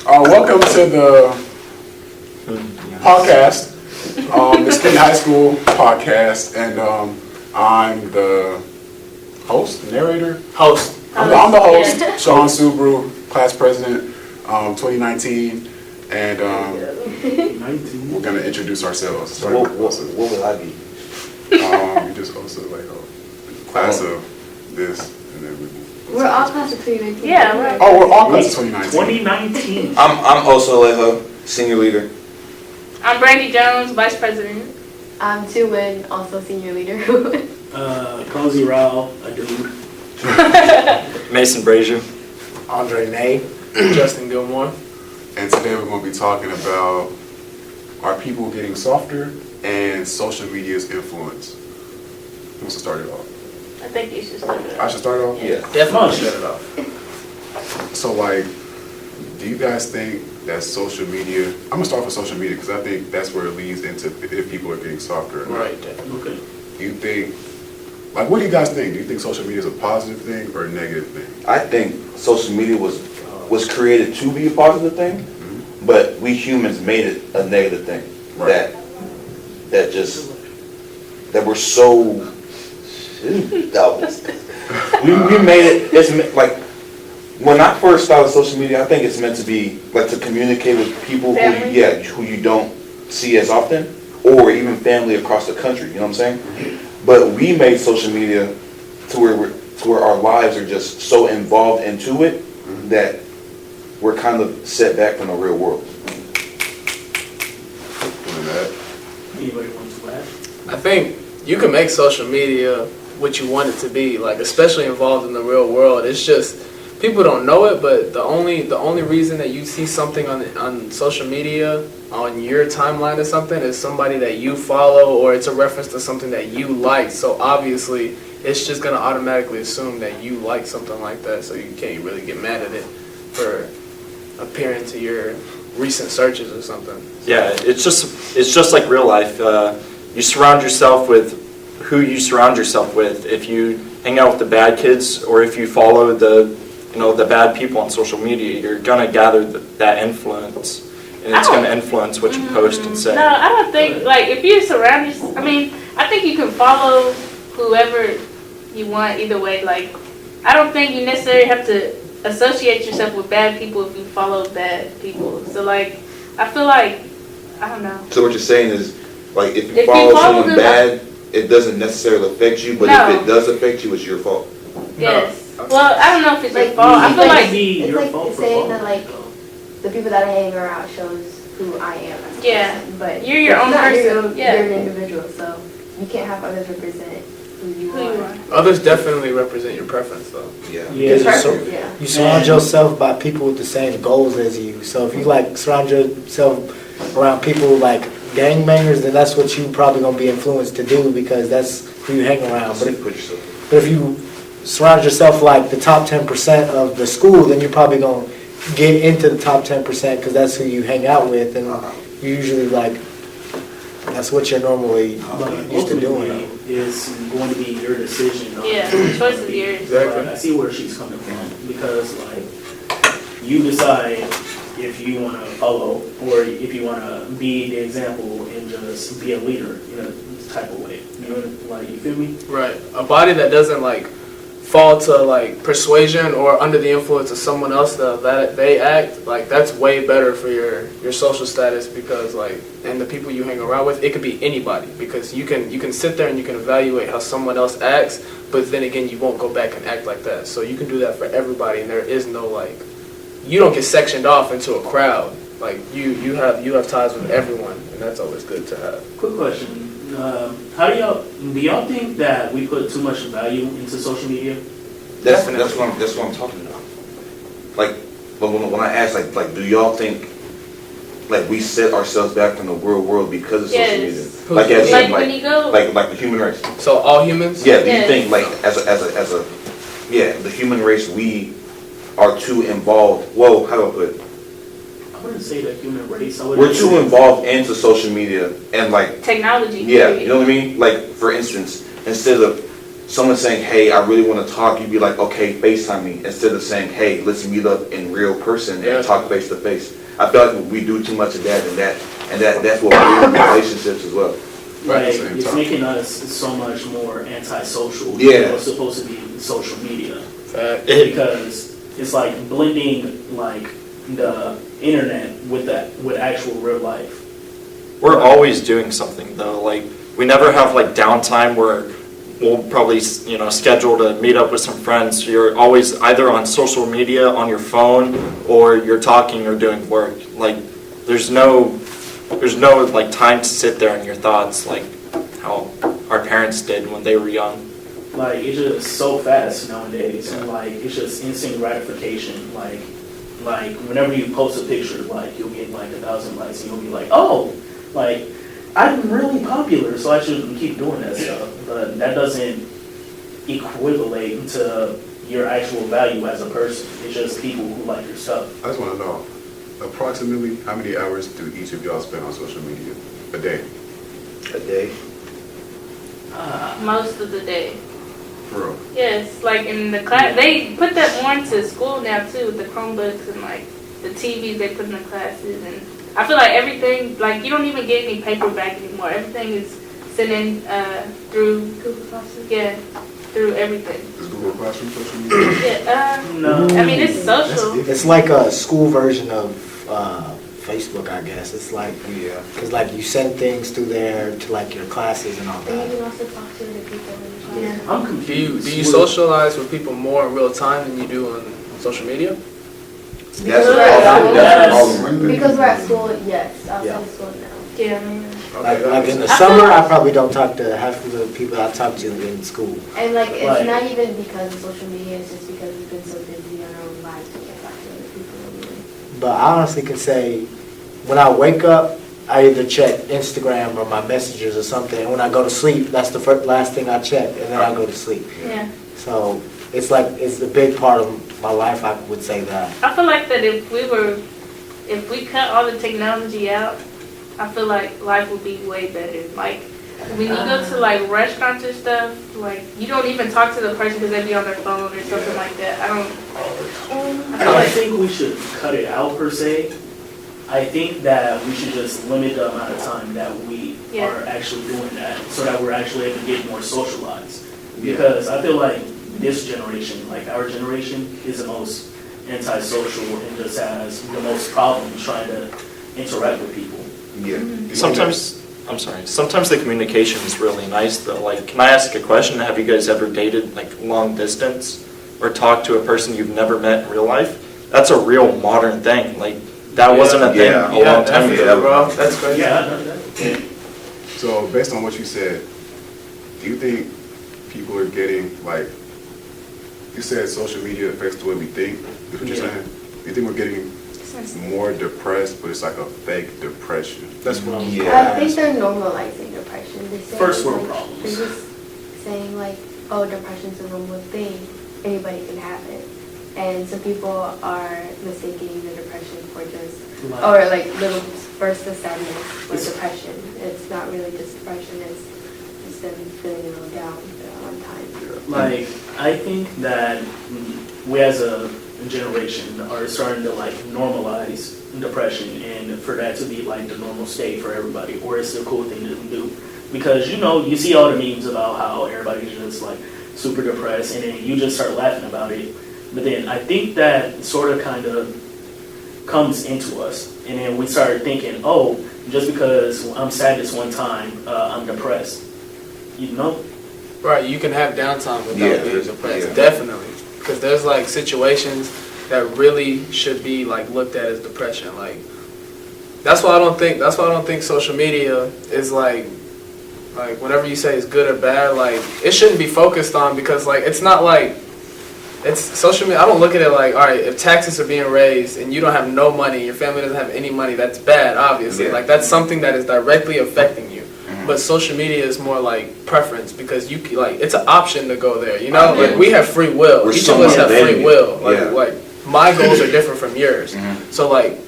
Welcome to the podcast, Mesquite High School podcast, and I'm the host, narrator? Host. I'm the host, Seun Suberu, class president, 2019, and we're going to introduce ourselves. What will I be? You just hosted like a class of this, and then we're all class of 2019. Yeah, right. we're all class of 2019. 2019. I'm also Alejo, senior leader. I'm Brandy Jones, vice president. I'm Tuwin, also senior leader. Cozy Rao, a dude. Mason Brazier. Andre Nay. Justin Gilmore. And today we're going to be talking about are people getting softer and social media's influence. Who wants to start it off? I think you should start it I off. should start it off? Yeah. Definitely start it off. So like, do you guys think that social media, I'm going to start with social media because I think that's where it leads into if people are getting softer or not. Right, definitely. Okay. Do you think, like what do you guys think? Do you think social media is a positive thing or a negative thing? I think social media was created to be a positive thing, but we humans made it a negative thing. Right. That we're so we made it. It's like when I first started social media, I think it's meant to be like to communicate with people who you don't see as often, or even family across the country. You know what I'm saying? But we made social media to where our lives are just so involved into it that we're kind of set back from the real world. Anybody want to add? I think you can make social media what you want it to be, like especially involved in the real world. It's just people don't know it, but the only reason that you see something on social media on your timeline or something is somebody that you follow, or it's a reference to something that you like. So obviously, it's just gonna automatically assume that you like something like that. So you can't really get mad at it for appearing to your recent searches or something. Yeah, it's just like real life. You surround yourself with who you surround yourself with. If you hang out with the bad kids, or if you follow the bad people on social media, you're gonna gather that influence, and it's gonna influence what you post and say. No, I don't think, like, if you surround yourself, I think you can follow whoever you want either way. Like, I don't think you necessarily have to associate yourself with bad people if you follow bad people. So, like, I feel like, I don't know. So what you're saying is, like, if you If you follow follow someone them, bad, it doesn't necessarily affect you, but No. if it does affect you, it's your fault. Yes. Well, I don't know if it's your Like, fault. I feel like, it's like saying that like the people that I hang around shows who I am as a person, but you're your it's own not person. You're an individual, so you can't have others represent who you are. Others definitely represent your preference, though. Yeah. Your Yeah. preference, yeah. You surround yourself by people with the same goals as you. So if you like surround yourself around people like gangbangers, then that's what you probably gonna be influenced to do because that's who you hang around. But if you surround yourself like the top 10% of the school, then you're probably gonna get into the top 10% because that's who you hang out with, and you usually like that's what you're normally used to doing. It's going to be your decision. yeah, the choice is yours. But I see where she's coming from because, like, you decide if you want to follow or if you want to be the example and just be a leader in a type of way. You know, like, you feel me? Right. A body that doesn't like fall to like persuasion or under the influence of someone else that they act like, that's way better for your social status, because like, and the people you hang around with, it could be anybody, because you can sit there and you can evaluate how someone else acts, but then again you won't go back and act like that. So you can do that for everybody, and there is no like, you don't get sectioned off into a crowd. Like you have ties with everyone, and that's always good to have. Quick question. How do y'all think that we put too much value into social media? That's what I'm talking about. Like, but when I ask, like, do y'all think like we set ourselves back from the real world because of social media? Like, as Like in, when you go, like the human race. So all humans? Yeah. Do you Yes. think like as a the human race, we are too involved? Whoa, how do I put it? I wouldn't say the human race. I would We're too involved into social media and like technology. yeah, you know what I mean? Like, for instance, instead of someone saying, hey, I really want to talk, you'd be like, okay, FaceTime me, instead of saying, hey, let's meet up in real person Yeah. and talk face to face. I feel like we do too much of that, and that's what we do in relationships as well. Right, Like, same it's time. making us so much more antisocial. Yeah. It's supposed to be social media. Fact. Because it's like blending like the internet with actual real life. We're always doing something though. Like we never have like downtime where we'll probably schedule to meet up with some friends. You're always either on social media, on your phone, or you're talking or doing work. Like there's no like time to sit there in your thoughts like how our parents did when they were young. Like it's just so fast nowadays. And like it's just instant gratification. Like whenever you post a picture, like you'll get like 1,000 likes and you'll be like, oh, like I'm really popular, so I should keep doing that stuff. But that doesn't equivalent to your actual value as a person. It's just people who like your stuff. I just want to know, approximately how many hours do each of y'all spend on social media a day? A day. Most of the day. For real? Yes, like in the class, they put that more into school now too, with the Chromebooks and like the TVs they put in the classes. And I feel like everything, like you don't even get any paperback anymore. Everything is sent in through Google Classroom. Yeah, through everything. Is Google Classroom social media? Yeah, No. I mean it's social. It's like a school version of Facebook, I guess. It's like, Yeah. because like you send things through there to like your classes and all And you that. can also talk to the people in the class. Yeah. I'm Do confused. you socialize with people more in real time than you do on social media? That's Yes. all right there. Because we're at school, yes, outside Yeah. of school now. Yeah. Like in the summer, I probably don't talk to half of the people I talk to in school. And like, it's Right. not even because of social media, it's just because we've been so busy in our own lives, we can't talk to other people anyway. But I honestly can say, when I wake up, I either check Instagram or my messages or something. And when I go to sleep, that's the last thing I check, and then I go to sleep. Yeah. So it's like, it's a big part of my life, I would say that. I feel like that if we cut all the technology out, I feel like life would be way better. Like when you go to like restaurants and stuff, like you don't even talk to the person because they be on their phone or something like that. I I don't think we should cut it out per se. I think that we should just limit the amount of time that we Yeah. are actually doing that so that we're actually able to get more socialized. Because I feel like this generation, like our generation, is the most antisocial and just has the most problems trying to interact with people. Yeah. Sometimes the communication is really nice though. Like, can I ask a question? Have you guys ever dated like long distance or talked to a person you've never met in real life? That's a real modern thing. Like, that wasn't a thing Yeah. a long time definitely, ago. bro. That's crazy. Yeah, I know that. So based on what you said, do you think people are getting like, you said social media affects the way we think, is what you're Yeah. saying? Do you think we're getting more depressed, but it's like a fake depression? That's what I'm. Yeah. I think they're normalizing depression. They say First world like, problems. They're just saying like, oh, depression's a normal thing. Anybody can have it. And some people are mistaking the depression for just, or like little bursts of sadness or depression. It's not really just depression, it's just them feeling a little down at one time. Like, I think that we as a generation are starting to like normalize depression and for that to be like the normal state for everybody, or it's a cool thing to do. Because you see all the memes about how everybody's just like super depressed and then you just start laughing about it. But then I think that sort of kind of comes into us and then we start thinking, oh, just because I'm sad this one time, I'm depressed. You know? Right, you can have downtime without Yeah, being depressed. yeah. Definitely. Because there's like situations that really should be like looked at as depression. Like that's why I don't think social media is like whatever you say is good or bad, like it shouldn't be focused on because like it's not like it's social media. I don't look at it like, all right, if taxes are being raised and you don't have no money, your family doesn't have any money, that's bad, obviously. Yeah. Like that's something that is directly affecting you. But social media is more like preference because you like it's an option to go there. You know, Yeah. like we have free will. We're Each of us have somewhat free valued. will. Yeah. Like my goals are different from yours. So like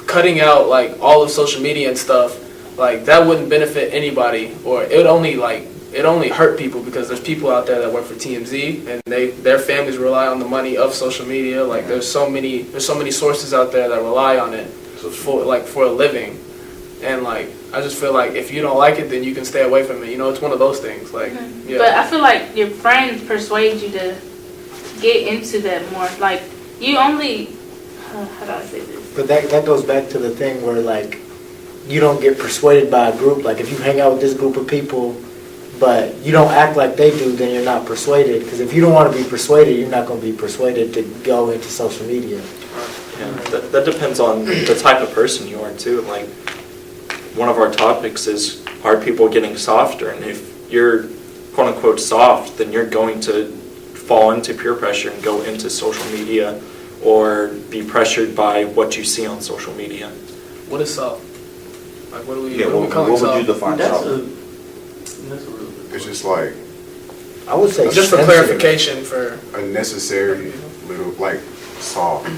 cutting out like all of social media and stuff, like that wouldn't benefit anybody, or it would only like it only hurt people because there's people out there that work for TMZ and their families rely on the money of social media. Like there's so many sources out there that rely on it for a living. And like I just feel like if you don't like it, then you can stay away from it. You know, it's one of those things. Like, yeah. But I feel like your friends persuade you to get into that more. Like you only, how do I say this? But that goes back to the thing where like you don't get persuaded by a group. Like if you hang out with this group of people, but you don't act like they do, then you're not persuaded. Because if you don't want to be persuaded, you're not going to be persuaded to go into social media. Yeah, that depends on the type of person you are too. Like one of our topics is, are people getting softer? And if you're quote unquote soft, then you're going to fall into peer pressure and go into social media or be pressured by what you see on social media. What is soft? Like what do we what call would soft? you define That's soft? that's a really good It's just like I would say Just for sensitive. clarification, for unnecessary little, like, soft.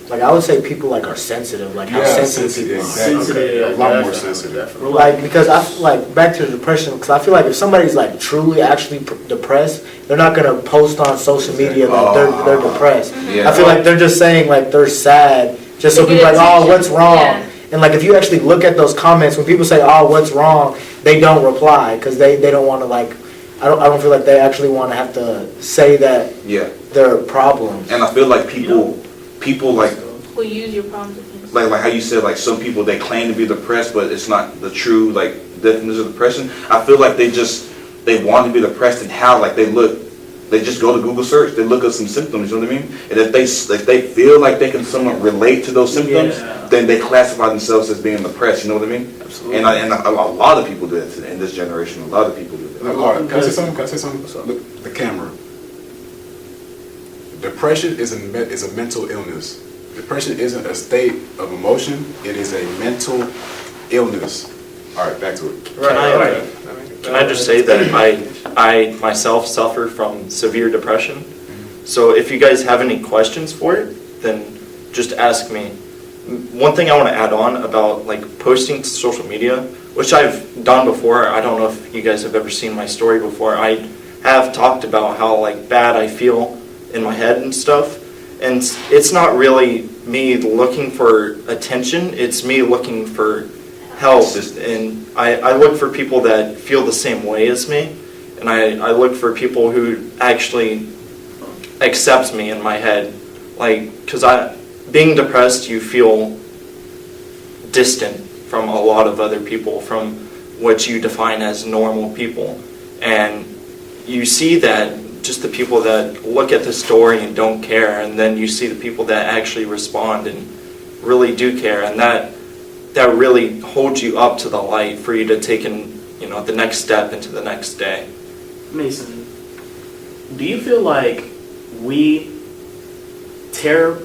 Like I would say people like are sensitive. Like how Yeah, sensitive people are. exactly. sensitive. A lot more definitely, sensitive. definitely. Like because I like back to the depression because I feel like if somebody's like truly actually depressed, they're not gonna post on social media that they're depressed. Yeah. I feel like they're just saying like they're sad just so To people get like, oh, attention. what's wrong? Yeah. And like if you actually look at those comments when people say, oh, what's wrong, they don't reply because they don't want to like. I don't feel like they actually want to have to say that Yeah. their problems. And I feel like people like Who use your problems against. like how you said, like some people, they claim to be depressed, but it's not the true like definition of depression. I feel like they want to be depressed and how like they just go to Google search, they look at some symptoms, you know what I mean? And if they feel like they can somewhat relate to those symptoms, Yeah. then they classify themselves as being depressed, you know what I mean? Absolutely. And a lot of people do that in this generation. A lot of people do that. Look, Laura, can I say something? Can I say something? Look, the camera. Depression is a mental illness. Depression isn't a state of emotion. It is a mental illness. All right, back to it. Can I just say that I myself suffer from severe depression. So if you guys have any questions for it, then just ask me. One thing I want to add on about like posting to social media, which I've done before. I don't know if you guys have ever seen my story before. I have talked about how like bad I feel in my head and stuff. And it's not really me looking for attention. It's me looking for help. And I look for people that feel the same way as me. And I look for people who actually accept me in my head. Like, because being depressed, you feel distant from a lot of other people, from what you define as normal people. And you see that just the people that look at the story and don't care, and then you see the people that actually respond and really do care, and that really holds you up to the light for you to take the next step into the next day. Mason, do you feel like we tear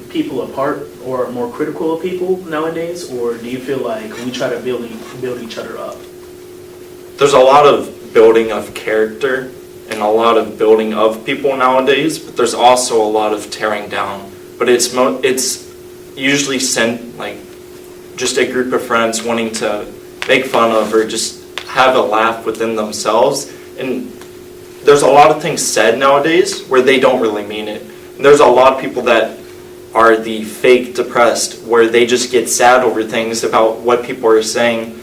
people apart or are more critical of people nowadays, or do you feel like we try to build each other up? There's a lot of building of character and a lot of building of people nowadays, but there's also a lot of tearing down. But it's usually sent like just a group of friends wanting to make fun of or just have a laugh within themselves. And there's a lot of things said nowadays where they don't really mean it. And there's a lot of people that are the fake depressed, where they just get sad over things about what people are saying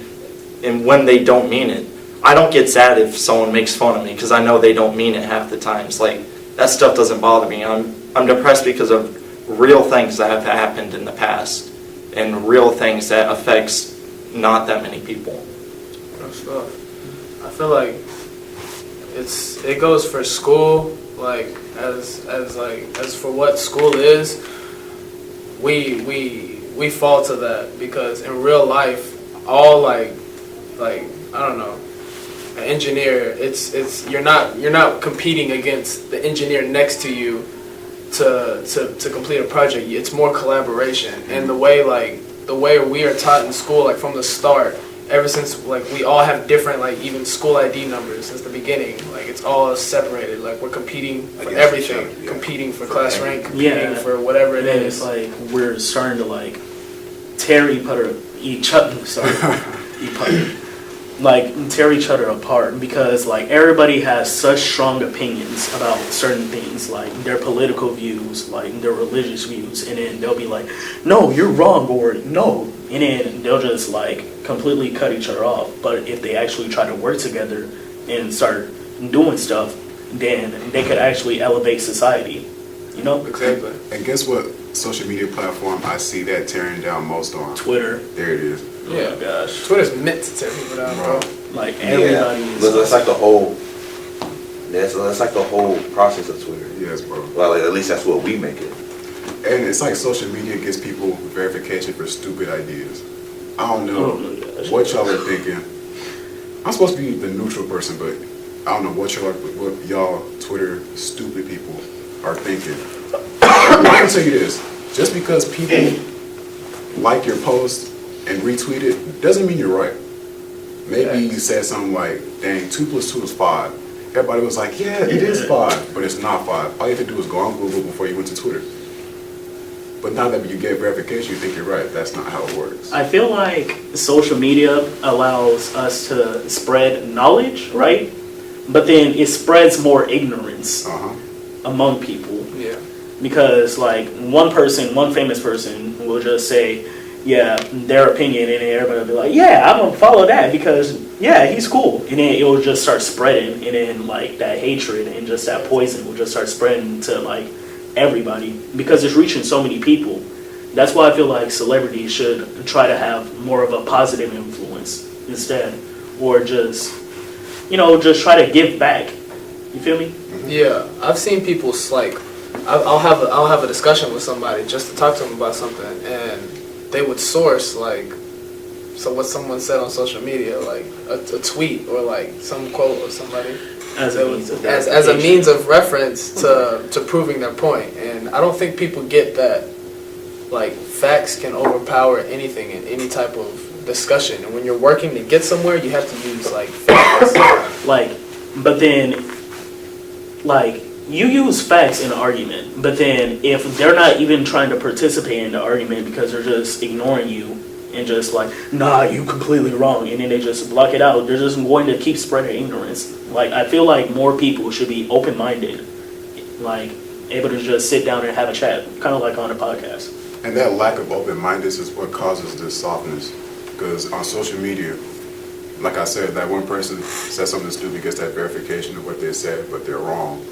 and when they don't mean it. I don't get sad if someone makes fun of me because I know they don't mean it half the times. Like, that stuff doesn't bother me. I'm depressed because of real things that have happened in the past and real things that affects not that many people. I feel like it goes for school, like as for what school is, we fall to that because in real life, all like I don't know, an engineer, it's you're not competing against the engineer next to you to complete a project. It's more collaboration, and the way we are taught in school, like from the start, ever since like we all have different like even school ID numbers since the beginning. Like it's all separated. Like we're competing for everything, competing for class rank, competing for whatever it is. It's like we're starting to like tear each other. Sorry, each other. like tear each other apart, because like everybody has such strong opinions about certain things, like their political views, like their religious views, and then they'll be like, no, you're wrong, or no, and then they'll just like completely cut each other off. But if they actually try to work together and start doing stuff, then they could actually elevate society, you know? Exactly. And guess what social media platform I see that tearing down most on? Twitter. There it is. Yeah. Oh my gosh. Twitter's meant to tear people down, bro. Like everybody Yeah, is. that's like the whole. That's like the whole process of Twitter. Yes, bro. Well, like, at least that's what we make it. And it's like social media gives people verification for stupid ideas. I don't know Oh my gosh. what y'all are thinking. I'm supposed to be the neutral person, but I don't know what y'all Twitter stupid people are thinking. I'm gonna tell you this: just because people like your post and retweet it doesn't mean you're right. Maybe you said something like, "Dang, 2 + 2 is 5." Everybody was like, "Yeah, it is 5," but it's not 5. All you have to do is go on Google before you went to Twitter. But now that you get verification, you think you're right. That's not how it works. I feel like social media allows us to spread knowledge, right? But then it spreads more ignorance among people. Yeah. Because like one famous person will just say, yeah, their opinion, and then everybody will be like, yeah, I'm gonna follow that because yeah, he's cool. And then it will just start spreading, and then like that hatred and just that poison will just start spreading to like everybody because it's reaching so many people. That's why I feel like celebrities should try to have more of a positive influence instead, or just, you know, just try to give back. You feel me? Yeah, I've seen people like, I'll have a discussion with somebody just to talk to them about something, and they would source like, so what someone said on social media, like a tweet or like some quote of somebody, As a means of reference to proving their point. And I don't think people get that like facts can overpower anything in any type of discussion. And when you're working to get somewhere, you have to use like facts. Like, but then, like, you use facts in an argument, but then if they're not even trying to participate in the argument because they're just ignoring you and just like, nah, you completely wrong, and then they just block it out, they're just going to keep spreading ignorance. Like, I feel like more people should be open-minded, like, able to just sit down and have a chat, kind of like on a podcast. And that lack of open-mindedness is what causes this softness. Because on social media, like I said, that one person says something stupid, gets that verification of what they said, but they're wrong.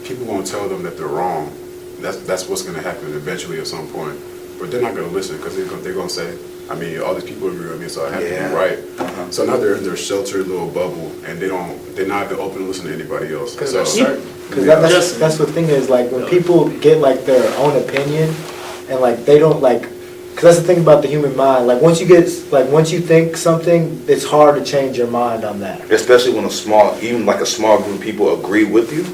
People won't tell them that they're wrong. That's what's going to happen eventually at some point. But they're not going to listen because they're going to say, I mean, all these people agree with me, so I have to be right. So now they're in their sheltered little bubble, and they're not even open to listen to anybody else. Because So, Because that's the thing is, like, when people get, like, their own opinion, and, like, they don't, like, because that's the thing about the human mind. Like, once you think something, it's hard to change your mind on that. Especially when even like a small group of people agree with you,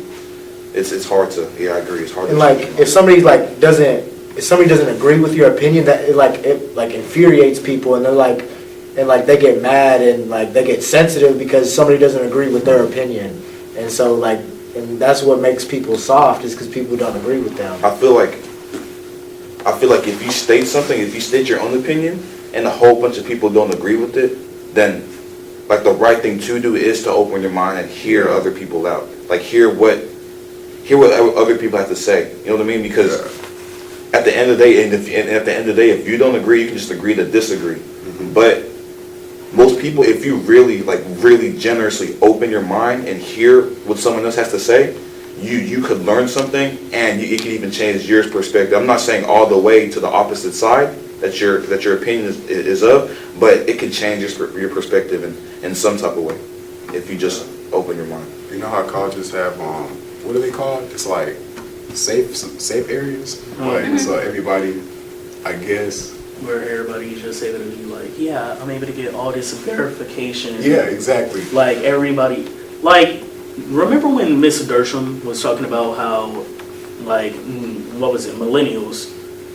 it's hard to, I agree, it's hard And, to like, change. if somebody doesn't agree with your opinion, that it infuriates people, and they get mad and like they get sensitive because somebody doesn't agree with their opinion, and so like, and that's what makes people soft, is because people don't agree with them. I feel like if you state your own opinion and a whole bunch of people don't agree with it, then like the right thing to do is to open your mind and hear other people out. Like hear what other people have to say. You know what I mean? Because at the end of the day, if you don't agree, you can just agree to disagree. But most people, if you really generously open your mind and hear what someone else has to say, you could learn something, and it can even change your perspective. I'm not saying all the way to the opposite side that your opinion is of, but it can change your perspective in some type of way if you just open your mind. you know how colleges have, what are they called? It's like safe areas. Like, so everybody, I guess. Where everybody just able to be like, yeah, I'm able to get all this verification. Yeah, exactly. Like everybody, like, remember when Miss Dersham was talking about how, like, what was it, millennials?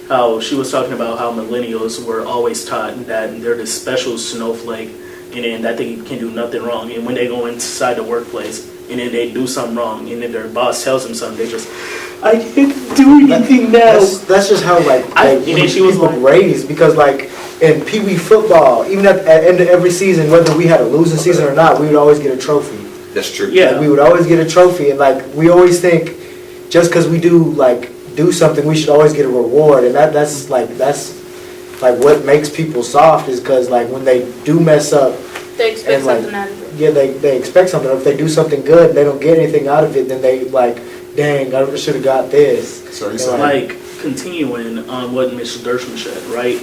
How she was talking about how millennials were always taught that they're this special snowflake, and then that they can do nothing wrong. And when they go inside the workplace, and then they do something wrong, and then their boss tells them something, they just, I can't do anything now. That's just how like And then she was people like- raised, because like in Pee Wee football, even at the end of every season, whether we had a losing season or not, we would always get a trophy. That's true. Yeah. Like, we would always get a trophy, and like we always think just because we do something, we should always get a reward, and that's what makes people soft, is because like when they do mess up, They expect And, like, something out of it. yeah, they expect something. If they do something good and they don't get anything out of it, then they like, dang, I should have got this. So are you And, saying, Like, continuing on what Ms. Dershman said, right?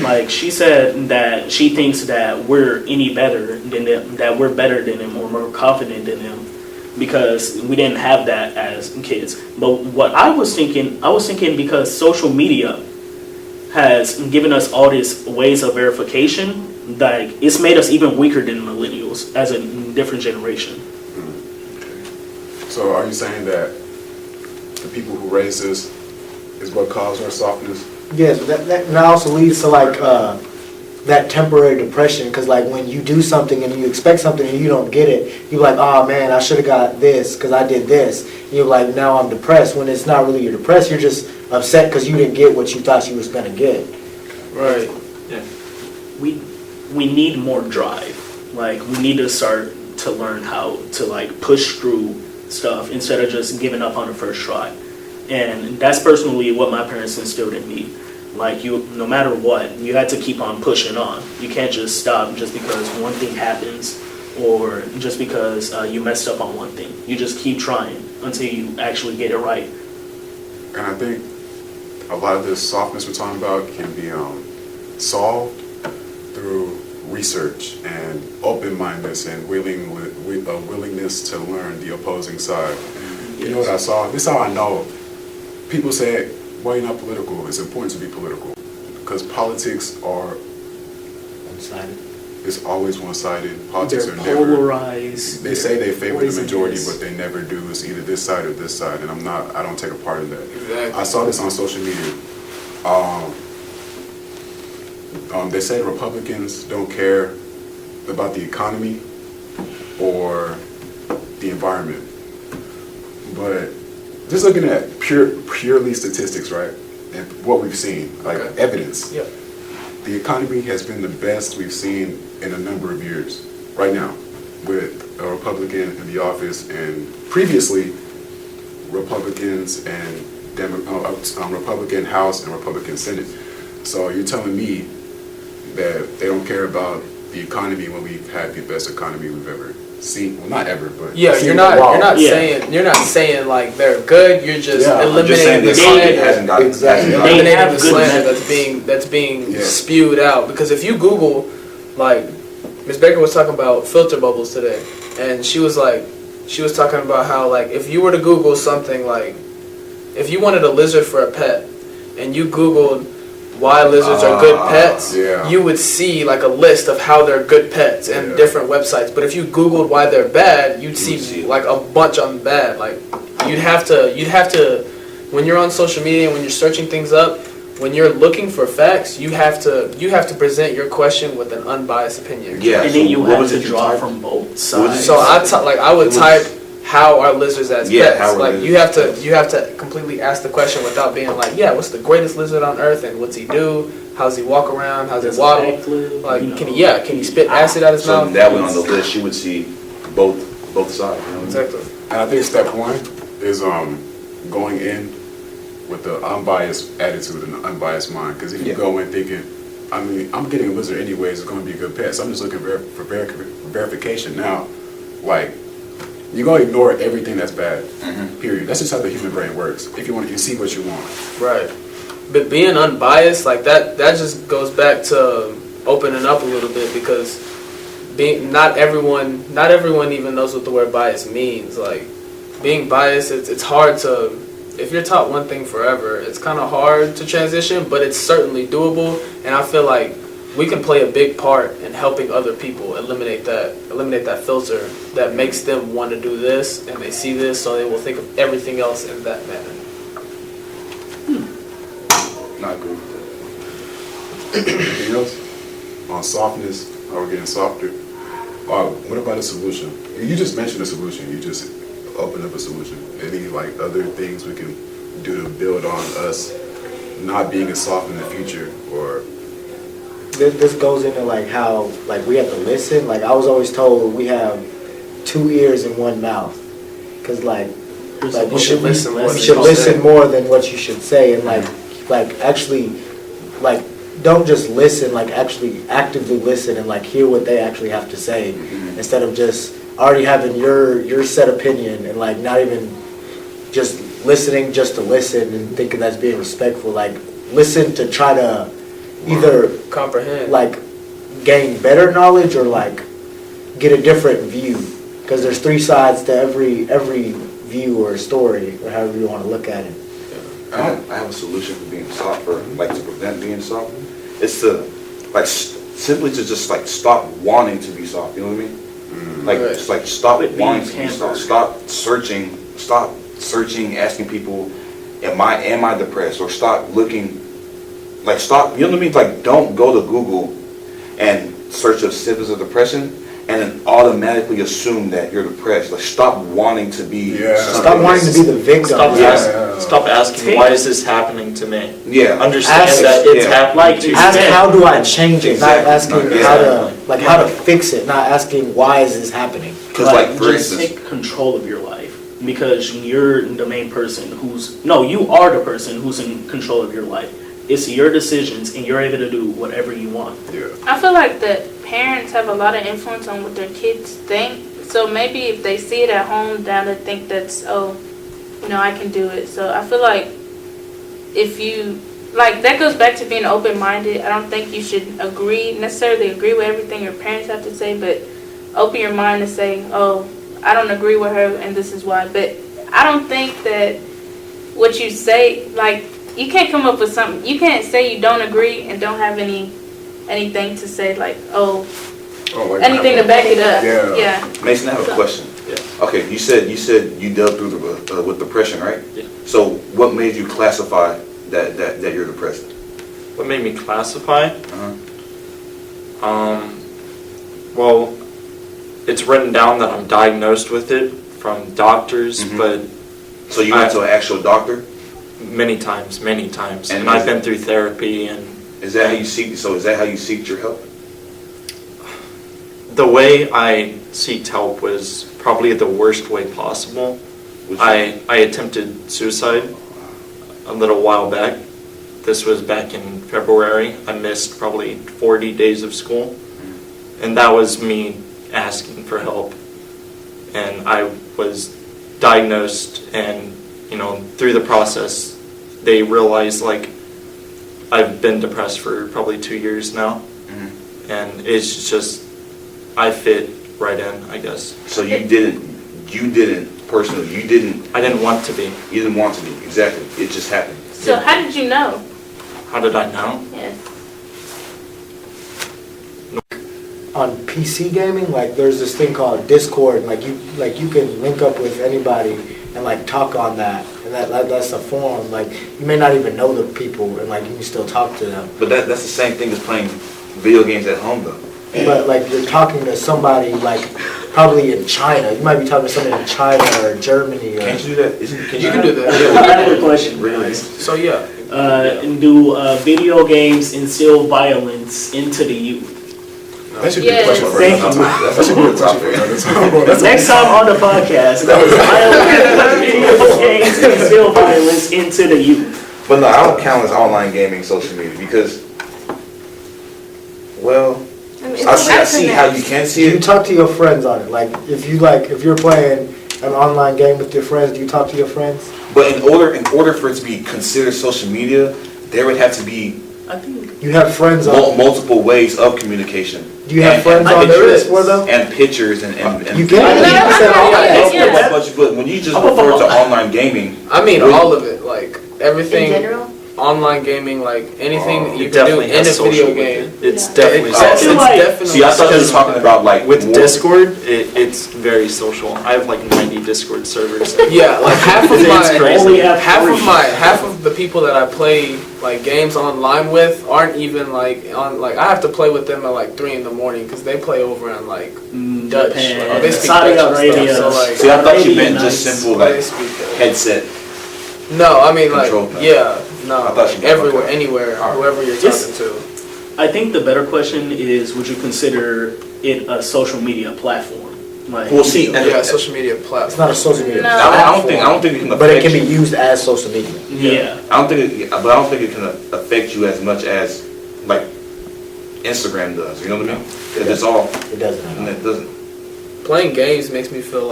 Like, she said that she thinks that we're any better than them, that we're better than them or more confident than them because we didn't have that as kids. But what I was thinking because social media has given us all these ways of verification, like, it's made us even weaker than millennials as a different generation. so are you saying that the people who raised us is what caused our softness? Yes, but that also leads to like that temporary depression, because like when you do something and you expect something and you don't get it, you're like, oh man, I should have got this because I did this. And you're like, now I'm depressed, when it's not really you're depressed, you're just upset because you didn't get what you thought you was going to get. Right. We need more drive. Like, we need to start to learn how to like push through stuff instead of just giving up on the first try. And that's personally what my parents instilled in me. Like, you, no matter what, you had to keep on pushing on. You can't just stop just because one thing happens or just because you messed up on one thing. You just keep trying until you actually get it right. And I think a lot of this softness we're talking about can be solved through research and open-mindedness and willingness to learn the opposing side. You know what I saw? This is how I know. People say, well, you're not political. It's important to be political because politics are, One-sided. it's always one-sided. Politics They're are never, polarized. they say they favor the majority, poisonous. but they never do. It's either this side or this side, and I don't take a part in that. Exactly. I saw this on social media. They say Republicans don't care about the economy or the environment. But just looking at purely statistics, right? And what we've seen, like Okay. evidence. Yep. The economy has been the best we've seen in a number of years, right now, with a Republican in the office, and previously, Republicans and Republican House and Republican Senate. So you're telling me that they don't care about the economy when we've had the best economy we've ever seen? Well, not ever, but Yeah, seen you're in a not while. Yeah. you're not saying like they're good. You're just Yeah, I'm I'm just saying eliminating the the economy slander. hasn't gotten. Exactly. hasn't They gotten- Eliminating have the good slander methods. that's being Yeah. spewed out. Because if you Google, like, Ms. Baker was talking about filter bubbles today, and she was talking about how like if you were to Google something like, if you wanted a lizard for a pet, and you Googled why lizards are good pets, yeah. you would see like a list of how they're good pets and Yeah. different websites. But if you Googled why they're bad, you'd see see it. like a bunch on bad. Like you'd have to, when you're on social media and when you're searching things up, when you're looking for facts, you have to present your question with an unbiased opinion. Yeah. And then so you what have was to it you draw typed? from both was it? sides. So I would type how are lizards as Yeah, pets. how are Like lizards you have to completely ask the question without being like, yeah, what's the greatest lizard on earth and what's he do? How's he walk around? How's Does he it waddle? backflip? Like You know. can he spit acid out his So mouth? that went on the list, you would see both sides. You know? Exactly. And I think step one is going in with the unbiased attitude and the unbiased mind. Because if you Yeah. go in thinking, I mean, I'm getting a lizard anyways, it's going to be a good pet, so I'm just looking for verification now. Like, you're going to ignore everything that's bad, period. That's just how the human brain works. If you want, you see what you want. Right. But being unbiased, like that just goes back to opening up a little bit, because not everyone even knows what the word bias means. Like being biased, it's hard to, if you're taught one thing forever, it's kind of hard to transition, but it's certainly doable. And I feel like we can play a big part in helping other people eliminate that filter that makes them want to do this, and they see this, so they will think of everything else in that manner. Not good. Anything else? On softness, how we're getting softer. What about a solution? You just mentioned a solution. You just opened up a solution. Any like other things we can do to build on us not being as soft in the future, or This goes into like how like we have to listen. Like I was always told we have 2 ears and 1 mouth, because like You should listen more you than should you listen say. more than what you should say, and like actually like don't just listen, like actually actively listen and like hear what they actually have to say, instead of just already having your set opinion and like not even just listening just to listen and thinking that's being respectful. Like listen to try to either Comprehend. like gain better knowledge or like get a different view, because there's 3 sides to every view or story, or however you want to look at it. I have a solution for being soft, or like to prevent being soft. It's to like simply to just like stop wanting to be soft. You know what I mean? Like Right. just like stop Quit being wanting to be soft. pampered. Stop searching, asking people, am I depressed? Or stop looking. Like stop. You know what I mean? Like don't go to Google and search of symptoms of depression and then automatically assume that you're depressed. Like stop wanting to be. Yeah. Stop wanting to be the victim. Stop asking, why is this happening to me? Yeah. Understand Ask- that it's yeah. happening Like, to you. Ask how do I change it, not Exactly. asking Yeah. how to fix it, not asking why is this happening. Because like for just instance. take control of your life, because you're the main person you are the person who's in control of your life. It's your decisions, and you're able to do whatever you want. yeah. I feel like that parents have a lot of influence on what their kids think. So maybe if they see it at home, now they think that's, I can do it. So I feel like if you, like, that goes back to being open-minded. I don't think you should necessarily agree with everything your parents have to say, but open your mind to say, I don't agree with her and this is why. But I don't think that what you say, like, you can't come up with something. You can't say you don't agree and don't have anything to say, like, Like anything to back it up. Yeah. Mason, I have a question. Yeah. Okay, you said you dealt through with depression, right? Yeah. So what made you classify that you're depressed? What made me classify? Uh-huh. Well, it's written down that I'm diagnosed with it from doctors, Mhm. but So you went to an actual doctor? many times, And and I've been through therapy, and Is that how you seek? So is that how you seeked your help? the way I seeked help was probably the worst way possible. I attempted suicide a little while back. This was back in February. I missed probably 40 days of school, and that was me asking for help. And I was diagnosed, and through the process, they realized like I've been depressed for probably 2 years now, and it's just I fit right in, I guess. So you didn't personally, you didn't Want to be. You didn't want to be, exactly. It just happened. So how did you know? How did I know? Yes. On PC gaming, like there's this thing called Discord, like you can link up with anybody and like talk on that, and that's a forum. Like you may not even know the people, and like you can still talk to them. But that's the same thing as playing video games at home, though. But like you're talking to somebody like probably in China. You might be talking to somebody in China or Germany. Or, Can't you do that? You can do that. I have a question. Really? So yeah, Do video games instill violence into the youth? That should be a Yes. question for Thank another you. time. That should be a topic for another time. Next time on the podcast, video games instill violence into the youth. But no, I don't count as online gaming social media because, well, I see how you can see do you it. talk to your friends on it? Like if you're playing an online game with your friends, do you talk to your friends? But in order for it to be considered social media, there would have to be I think You have friends on. multiple ways of communication. Do you have And- friends and on there pictures, for them? And pictures and You can. You said all that. Yeah. But when you just refer to online gaming, I mean Really? all of it, like In everything, general? online gaming, like anything you It can do definitely in a has social video with game. it. It's Yeah. definitely It's I social. feel like- definitely. See, I thought you were talking about like With more- Discord, it's very social. I have like 90 Discord servers. Yeah, like half of It's my crazy. Only have half of the people that I play like games online with aren't even like on like I have to play with them at like 3 in the morning because they play over on like Dutch. Japan, Like, they speak Saudi Dutch and Arabia. stuff, so like See, I thought you Arabian meant just Nights. simple they like speak Dutch. headset. No, I mean like Control panel. yeah, no, I thought you meant everywhere, okay. anywhere, Alright. whoever you're Yes. talking to. I think the better question is, would you consider it a social media platform? Like, Well, see, and- Yeah, social media It's platform. not a social media No. I platform. don't think it can affect But it can be you. used as social media. yeah. I don't think it can affect you as much as like Instagram does. You know what I mean? 'Cause it's all, It doesn't. and it doesn't. Playing games makes me feel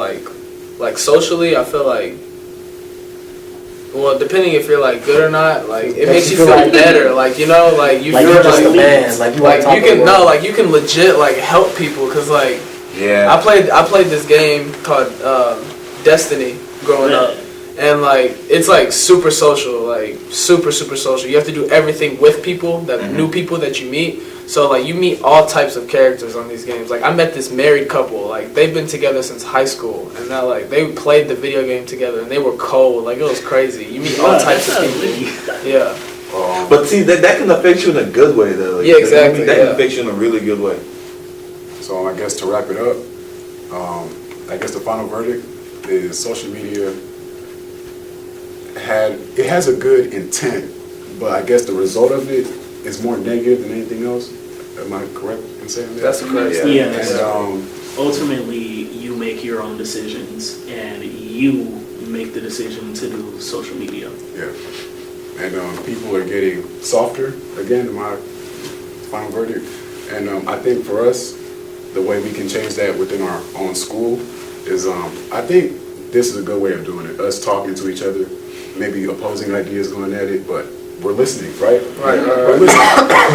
like socially, I feel like, well, depending if you're like good or not, like it makes you feel like- better, like you know, like you Like feel you're just a like, man. Like you want like to talk you to can the no, world. like you can legit like help people, cause like Yeah. I played this game called Destiny growing up, and like it's like super social, like super social. You have to do everything with people, that new people that you meet. So like you meet all types of characters on these games. Like I met this married couple, like they've been together since high school, and now like they played the video game together, and they were cold. Like it was crazy. You meet all types of people. Yeah. But see, that can affect you in a good way though. Like, Yeah, exactly, That can yeah. affect you in a really good way. So I guess to wrap it up, I guess the final verdict is social media has a good intent, but I guess the result of it is more negative than anything else. Am I correct in saying that? That's correct. Yeah. Yes. And Ultimately, you make your own decisions, and you make the decision to do social media. yeah, and people are getting softer again. My final verdict, and I think for us, the way we can change that within our own school is, I think this is a good way of doing it. Us talking to each other, maybe opposing ideas, going at it, but we're listening, right? Right. We're listening.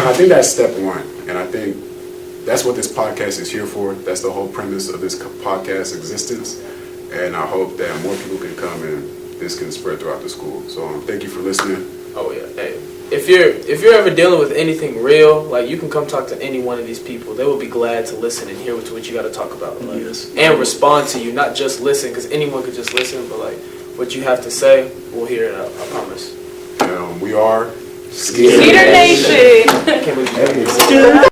I think that's step one, and I think that's what this podcast is here for. That's the whole premise of this podcast existence, and I hope that more people can come and this can spread throughout the school. So thank you for listening. Oh yeah. Hey, if you're ever dealing with anything real, like you can come talk to any one of these people. They will be glad to listen and hear what you got to talk about, like, Yes. and respond to you. Not just listen, because anyone could just listen, but like what you have to say, we'll hear it out. I promise. We are Skeeter Nation. I can't believe you